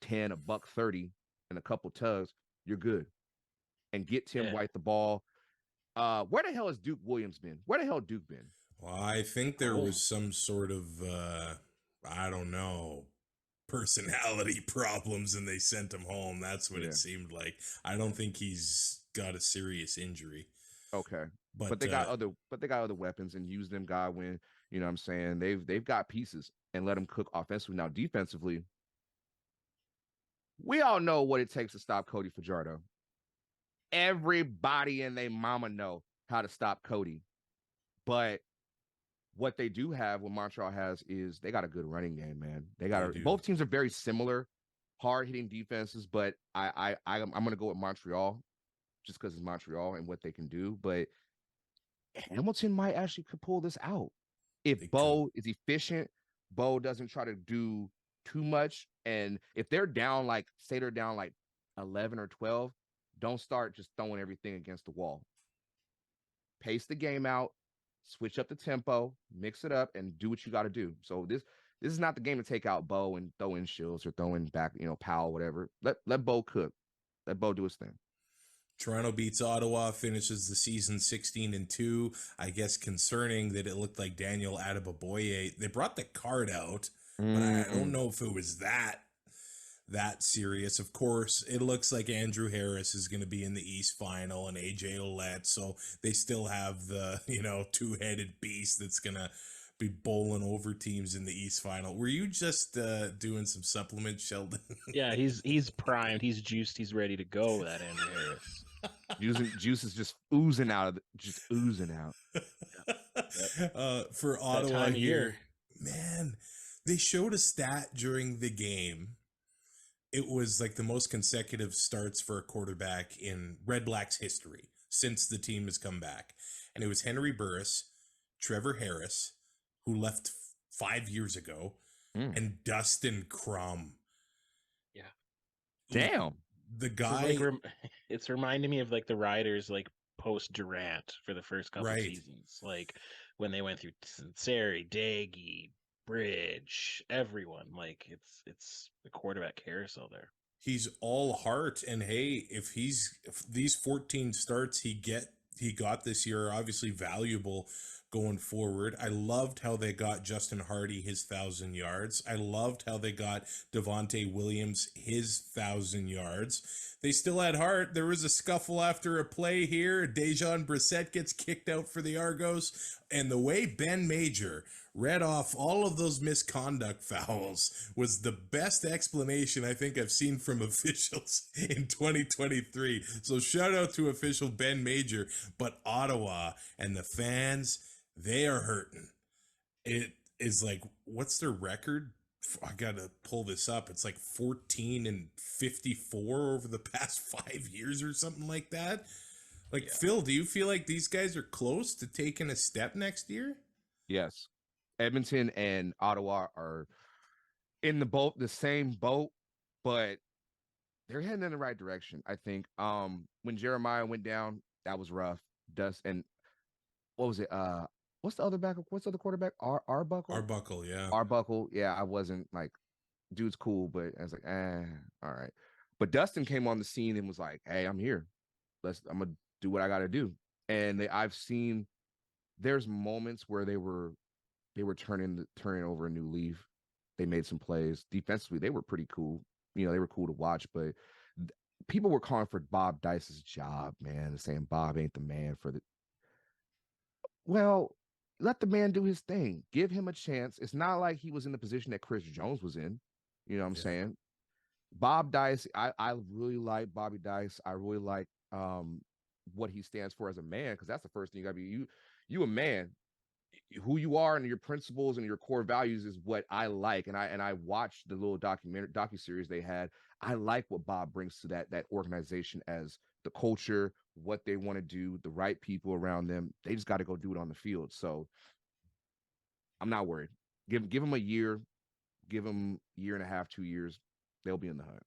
10, a buck 30, and a couple tugs, you're good. And get Tim White the ball. Where the hell has Duke Williams been? Where the hell Duke been? Well, I think there was some sort of, I don't know, personality problems, and they sent him home. That's what it seemed like. I don't think he's got a serious injury. Okay. But they got other weapons and use them, Godwin. You know what I'm saying? They've got pieces and let them cook offensively. Now, defensively, we all know what it takes to stop Cody Fajardo. Everybody and their mama know how to stop Cody. But what they do have, what Montreal has, is they got a good running game, man. Both teams are very similar, hard-hitting defenses, but I'm going to go with Montreal just because it's Montreal and what they can do. But Hamilton might actually could pull this out. If Bo is efficient, Bo doesn't try to do too much. And if they're down, like, say they're down like 11 or 12, don't start just throwing everything against the wall. Pace the game out, switch up the tempo, mix it up, and do what you got to do. So this is not the game to take out Bo and throw in Shields or throw in back, Powell, whatever. Let Bo cook. Let Bo do his thing. Toronto beats Ottawa, finishes the season 16-2. I guess concerning that it looked like Daniel Adeboboye. They brought the card out, but I don't know if it was that serious. Of course, it looks like Andrew Harris is going to be in the East Final and AJ Ouellette, so they still have the, two-headed beast that's going to be bowling over teams in the East Final. Were you just doing some supplements, Sheldon? Yeah, he's primed, he's juiced, he's ready to go. That Andrew Harris. Juice is just oozing out, just oozing out. For That Ottawa time of here, year. man, they showed a stat during the game. It was like the most consecutive starts for a quarterback in Red Blacks history since the team has come back. And it was Henry Burris, Trevor Harris, who left 5 years ago, and Dustin Crum. Yeah. Damn. The So guy, it's reminding me of like the Riders like post Durant for the first couple Right. seasons, like when they went through Sari, Daggy, Bridge, everyone. Like it's the quarterback carousel there. he's all heart, and hey, if these 14 starts he got this year are obviously valuable going forward. I loved how they got Justin Hardy his 1,000 yards. I loved how they got Devontae Williams his 1,000 yards. They still had heart. There was a scuffle after a play here. Dejon Brissett gets kicked out for the Argos, and the way Ben Major read off all of those misconduct fouls was the best explanation I think I've seen from officials in 2023. So shout out to official Ben Major, but Ottawa and the fans, they are hurting. It is like, what's their record? I gotta pull this up. It's like 14-54 over the past 5 years or something like that. Like, yeah. Phil, do you feel like these guys are close to taking a step next year? Yes. Edmonton and Ottawa are in the same boat, but they're heading in the right direction. I think when Jeremiah went down, that was rough. And what was it? What's the other quarterback? Arbuckle? Arbuckle, yeah. Arbuckle, yeah. I wasn't like, dude's cool, but I was like, all right. But Dustin came on the scene and was like, hey, I'm here. I'm gonna do what I gotta do. And I've seen there's moments where they were turning over a new leaf. They made some plays defensively. They were pretty cool. They were cool to watch, but people were calling for Bob Dice's job, man, saying Bob ain't the man for the. Well, let the man do his thing. Give him a chance. It's not like he was in the position that Chris Jones was in. You know what I'm saying? Bob Dice, I really like Bobby Dice. I really like what he stands for as a man, because that's the first thing you gotta be. You a man. Who you are and your principles and your core values is what I like. And I watched the little docuseries they had. I like what Bob brings to that organization as the culture, what they want to do, the right people around them. They just got to go do it on the field. So I'm not worried. Give them a year, give them a year and a half, 2 years. They'll be in the hunt.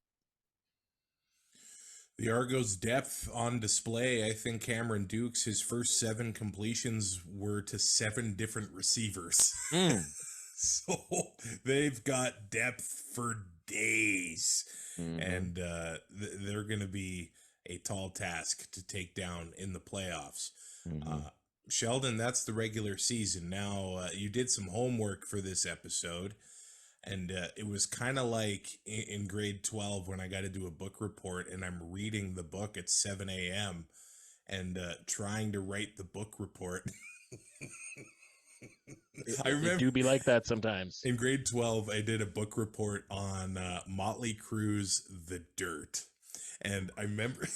The Argos' depth on display. I think Cameron Dukes, his first 7 completions were to 7 different receivers. So they've got depth for days. And they're going to be a tall task to take down in the playoffs. Sheldon, that's the regular season. Now, you did some homework for this episode. And it was kind of like in grade 12 when I got to do a book report and I'm reading the book at 7 a.m. and trying to write the book report. I remember it do be like that sometimes. In grade 12, I did a book report on Motley Crue's The Dirt. And I remember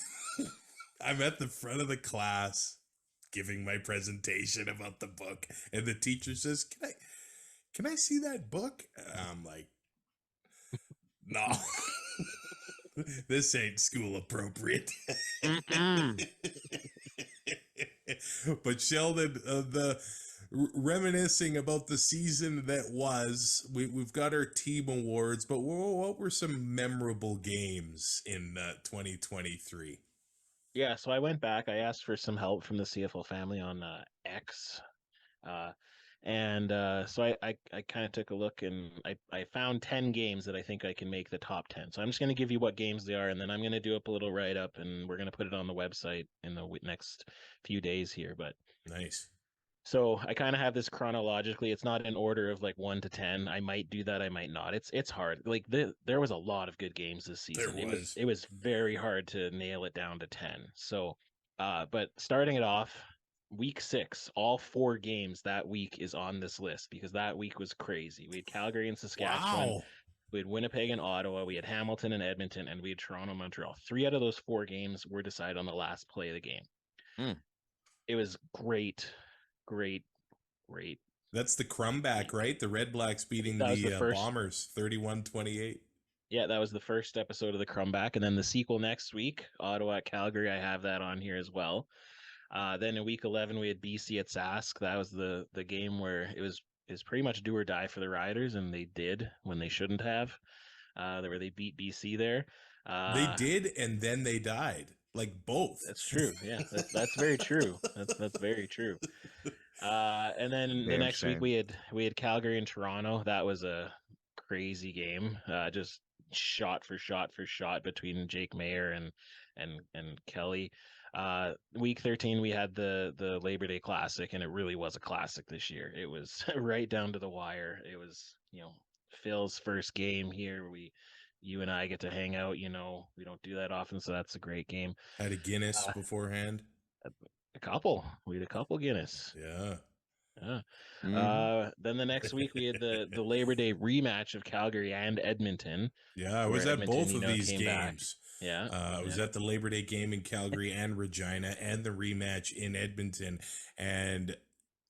I'm at the front of the class giving my presentation about the book. And the teacher says, can I see that book? I'm like, no, this ain't school appropriate. But Sheldon, the reminiscing about the season that was, we've got our team awards, but what were some memorable games in 2023? Yeah, so I went back. I asked for some help from the CFL family on X. So I kind of took a look and I found 10 games that I think I can make the top 10. So I'm just going to give you what games they are, and then I'm going to do up a little write-up, and we're going to put it on the website in the next few days here. But nice. So I kind of have this chronologically. It's not in order of like 1 to 10. I might do that. I might not. It's hard. Like there was a lot of good games this season. It was very hard to nail it down to 10. So, but starting it off, week 6, all 4 games that week is on this list because that week was crazy. We had Calgary and Saskatchewan. Wow. We had Winnipeg and Ottawa. We had Hamilton and Edmonton, and we had Toronto, Montreal. 3 out of those 4 games were decided on the last play of the game. It was great. That's the comeback, right? The Red Blacks beating That was the the first. Bombers 31-28. Yeah, that was the first episode of the Comeback, and then the sequel next week, Ottawa at Calgary. I have that on here as well. Then in week 11, we had BC at Sask. That was the game where it was pretty much do or die for the Riders, and they did when they shouldn't have. Where they beat BC there. They did, and then they died. Like both. That's true. Yeah, that's very true. That's very true. And then the Damn next week shame. we had Calgary and Toronto. That was a crazy game. Just shot for shot between Jake Mayer and Kelly. Week 13 we had the Labor Day Classic, and it really was a classic this year. It was right down to the wire. It was, Phil's first game here. You and I get to hang out, we don't do that often, so that's a great game. Had a Guinness beforehand. We had a couple Guinness. Yeah. Then the next week we had the Labor Day rematch of Calgary and Edmonton. Yeah, I was at Edmonton, both of these games. Yeah. I was at the Labor Day game in Calgary and Regina, and the rematch in Edmonton. And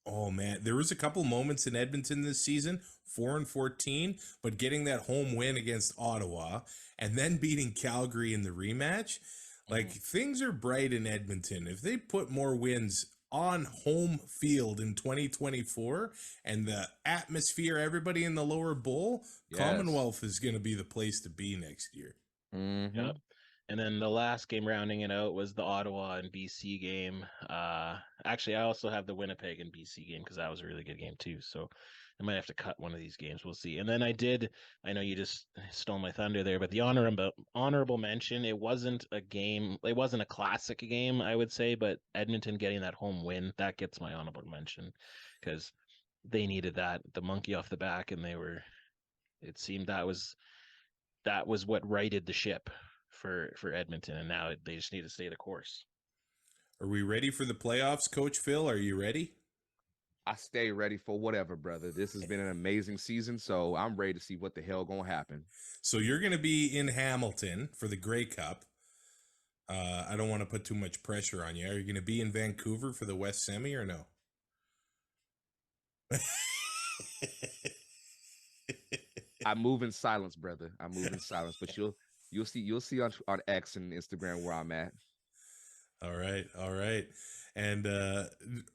oh man, there was a couple moments in Edmonton this season, 4-14, but getting that home win against Ottawa and then beating Calgary in the rematch, like things are bright in Edmonton. If they put more wins on home field in 2024 and the atmosphere, everybody in the lower bowl, Yes. Commonwealth is going to be the place to be next year. Yep. And then the last game rounding it out was the Ottawa and BC game. Actually, I also have the Winnipeg and BC game because that was a really good game too. So I might have to cut one of these games. We'll see. And then I know you just stole my thunder there, but the honorable mention, it wasn't a game. It wasn't a classic game, I would say, but Edmonton getting that home win, that gets my honorable mention because they needed that, the monkey off the back, and it seemed that was what righted the ship for Edmonton, and now they just need to stay the course. Are we ready for the playoffs, Coach Phil? Are you ready? I stay ready for whatever, brother. This has been an amazing season, so I'm ready to see what the hell gonna happen. So you're going to be in Hamilton for the Grey Cup. I don't want to put too much pressure on you. Are you going to be in Vancouver for the West Semi or no? I move in silence, brother. I move in silence, but you'll see on X and Instagram where I'm at. All right. And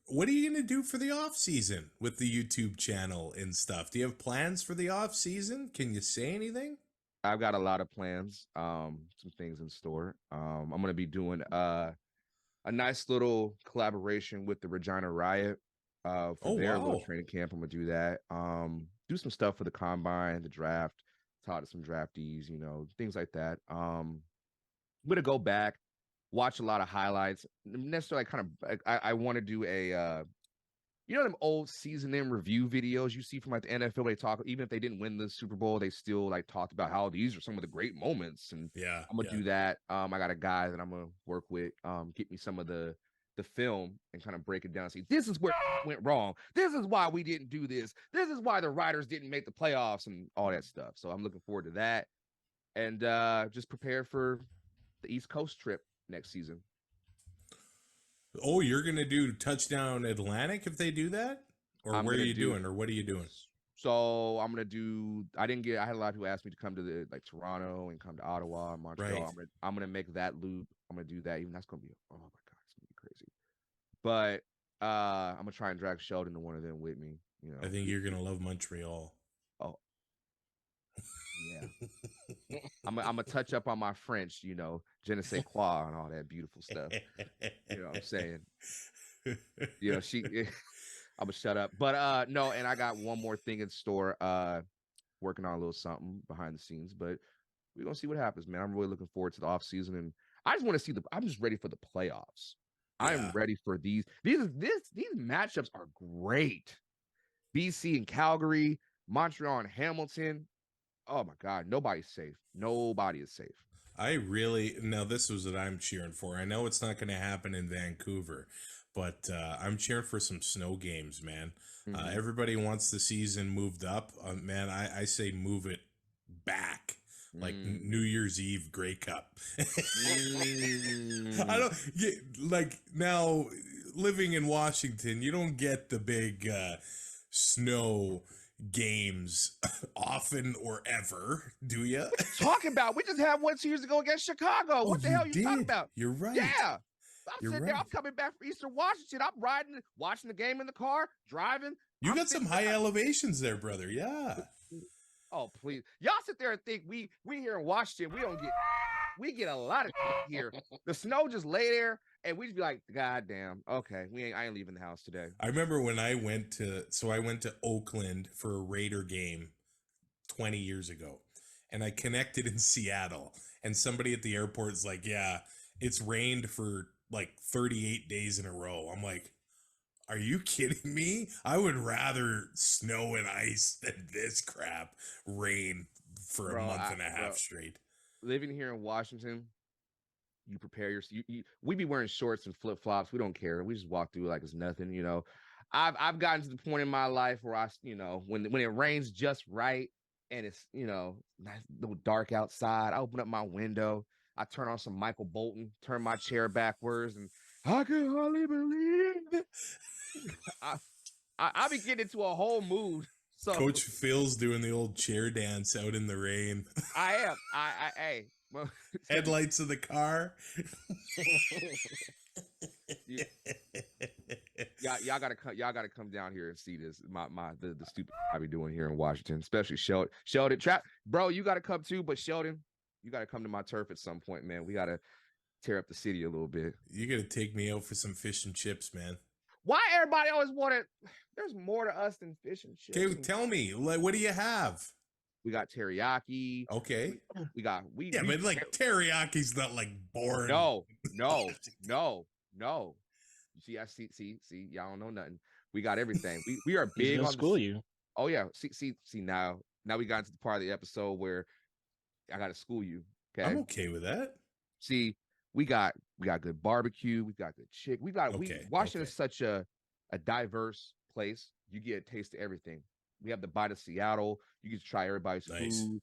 what are you going to do for the off season with the YouTube channel and stuff? Do you have plans for the off season? Can you say anything? I've got a lot of plans, some things in store. I'm going to be doing a nice little collaboration with the Regina Riot for their little training camp. I'm going to do that. Do some stuff for the combine, the draft, talk to some draftees, things like that. I'm going to go back, watch a lot of highlights. Necessarily I want to do a them old season in review videos you see from like the NFL. They talk, even if they didn't win the Super Bowl, they still like talked about how these are some of the great moments. And I'm gonna do that. I got a guy that I'm gonna work with, get me some of the film and kind of break it down. See, this is where it went wrong. This is why we didn't do this. This is why the Riders didn't make the playoffs and all that stuff. So I'm looking forward to that, and just prepare for the East Coast trip next season. Oh, you're going to do Touchdown Atlantic if they do that? Or where are you doing? Or what are you doing? So I'm going to do, I had a lot of people ask me to come to Toronto and come to Ottawa and Montreal. Right. I'm going to make that loop. I'm going to do that. Even that's going to be, oh my God, it's going to be crazy. But I'm going to try and drag Sheldon to one of them with me. I think you're going to love Montreal. Oh, yeah. I'm going to touch up on my French, je ne sais quoi and all that beautiful stuff. You know what I'm saying? I'm gonna shut up. But no, and I got one more thing in store. Working on a little something behind the scenes, but we're gonna see what happens, man. I'm really looking forward to the off season, and I just want to see I'm just ready for the playoffs. Yeah. I'm ready for these matchups are great. BC and Calgary, Montreal and Hamilton. Oh my God, nobody's safe. Nobody is safe. Now this was what I'm cheering for. I know it's not going to happen in Vancouver, but I'm cheering for some snow games, man. Mhm. Everybody wants the season moved up. Man, I say move it back, like New Year's Eve Grey Cup. I don't like now living in Washington. You don't get the big snow games often or ever, do you? Talking about, we just had one 2 years ago against Chicago. What the hell you talking about? You're right. Yeah. I'm You're sitting there. right. I'm coming back from Eastern Washington. I'm riding, watching the game in the car, driving. You I'm got some sitting high there- elevations there, brother. Yeah. Oh, please. Y'all sit there and think we here in Washington, we get a lot of here. The snow just lay there and we just be like, God damn, okay, I ain't leaving the house today. I remember when I went to Oakland for a Raider game 20 years ago, and I connected in Seattle, and somebody at the airport is like, yeah, it's rained for like 38 days in a row. I'm like, are you kidding me? I would rather snow and ice than this crap rain for a month and a half straight. Living here in Washington, you prepare we be wearing shorts and flip-flops. We don't care. We just walk through like it's nothing, you know. I've gotten to the point in my life where I, you know, when it rains just right and it's, you know, nice little dark outside, I open up my window, I turn on some Michael Bolton, turn my chair backwards, and I can hardly believe it. I be getting into a whole mood. So Coach Phil's doing the old chair dance out in the rain. I am. Hey. Well, headlights of the car. Y'all gotta come down here and see this. The stupid I be doing here in Washington, especially Sheldon. Bro, you gotta come too. But Sheldon, you gotta come to my turf at some point, man. We gotta tear up the city a little bit. You gotta take me out for some fish and chips, man. Why everybody always want it? There's more to us than fish and chips. Okay, tell me, like, what do you have? We got teriyaki. Okay. But like teriyaki's not like boring. No. You see, y'all don't know nothing. We got everything. We are big on school you. Oh yeah. See now we got into the part of the episode where I gotta school you. Okay. I'm okay with that. See, we got good barbecue, we got good chicken. Washington is such a diverse place. You get a taste of everything. We have the bite of Seattle. You get to try everybody's food.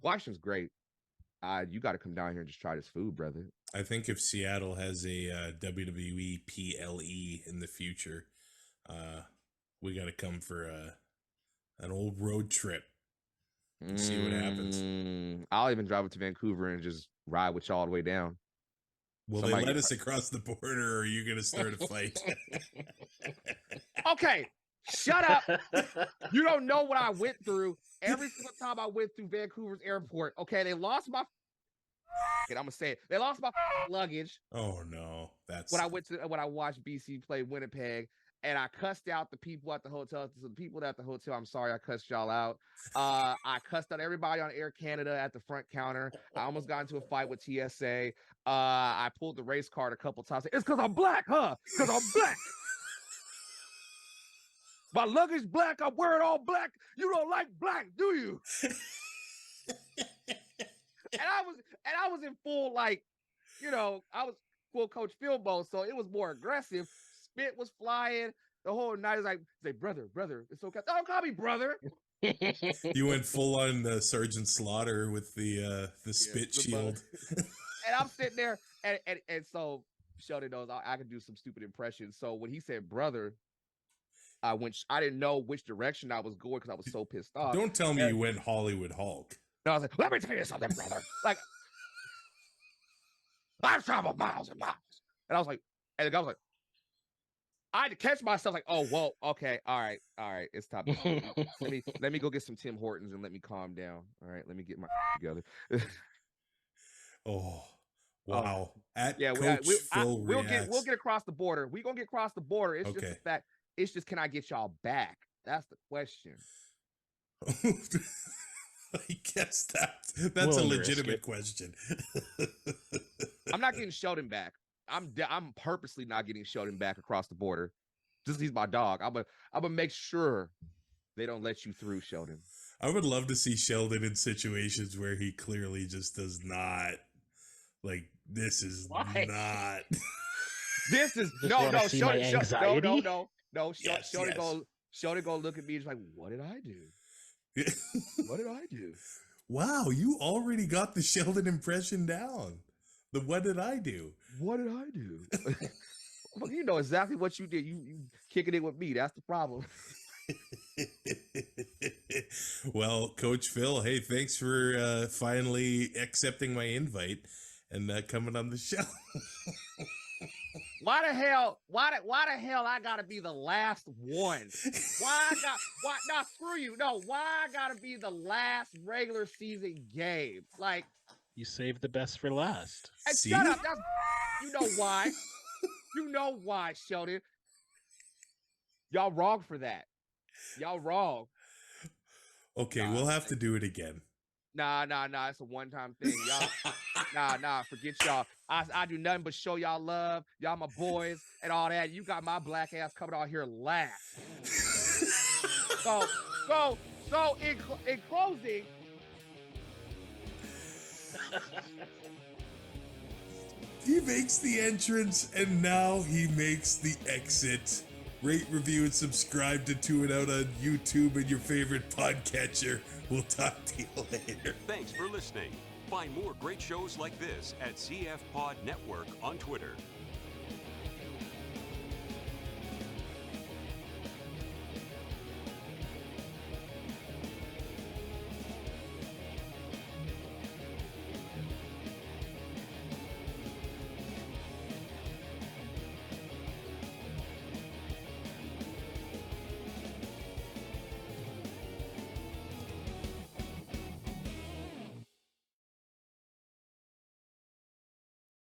Washington's great. You got to come down here and just try this food, brother. I think if Seattle has a WWE PLE in the future, we got to come for an old road trip and see what happens. I'll even drive up to Vancouver and just ride with y'all all the way down. Will they let us across the border, or are you going to start a fight? Okay, shut up. You don't know what I went through every single time I went through Vancouver's airport. Okay, they lost my I'm gonna say it. They lost my luggage. Oh no, that's when I watched BC play Winnipeg, and I cussed out the people at the hotel. So the people at the hotel, I'm sorry, I cussed y'all out. I cussed out everybody on Air Canada at the front counter. I almost got into a fight with TSA. I pulled the race card a couple times. It's because I'm black, huh? Because I'm black. My luggage black. I'm wearing all black. You don't like black, do you? And I was in full, like, you know, I was full Coach Phil mode, so it was more aggressive. Spit was flying the whole night. It's like, say, brother, it's okay. Don't call me brother. You went full on Sergeant Slaughter with the spit shield. And I'm sitting there, and so Sheldon knows I can do some stupid impressions. So when he said brother, I didn't know which direction I was going because I was so pissed off. Don't tell me you went Hollywood Hulk. And I was like, let me tell you something, brother. Like, I've traveled miles and miles. And I was like, and the guy was like, I had to catch myself, like, oh, whoa, okay, all right, it's time. let me go get some Tim Hortons and let me calm down. All right, let me get my together. Oh, wow. We'll get across the border. We're gonna get across the border. It's just the fact. It's just, can I get y'all back? That's the question. I guess that's a legitimate question. I'm not getting Sheldon back. I'm purposely not getting Sheldon back across the border. Just he's my dog. I'm gonna make sure they don't let you through, Sheldon. I would love to see Sheldon in situations where he clearly just does not, like, this is not. This is Just no, wanna no, see my Shorty, no, anxiety? no. Yes, Shorty yes. go look at me. He's like, what did I do? What did I do? Wow, you already got the Sheldon impression down. The what did I do? What did I do? Well, you know exactly what you did. You kicking it with me. That's the problem. Well, Coach Phil, hey, thanks for finally accepting my invite and coming on the show. Why the hell I gotta be the last one? Why now screw you. No, why I gotta be the last regular season game? Like, You saved the best for last. and See? shut up. You know why. You know why, Sheldon. Y'all wrong for that. Y'all wrong. Okay, we'll have to do it again. Nah. It's a one-time thing. Y'all, nah. Forget y'all. I do nothing but show y'all love. Y'all my boys and all that. You got my black ass coming out here last. So in closing. He makes the entrance and now he makes the exit. Rate, review, and subscribe to Two and Out on YouTube and your favorite podcatcher. We'll talk to you later. Thanks for listening. Find more great shows like this at CF Pod Network on Twitter.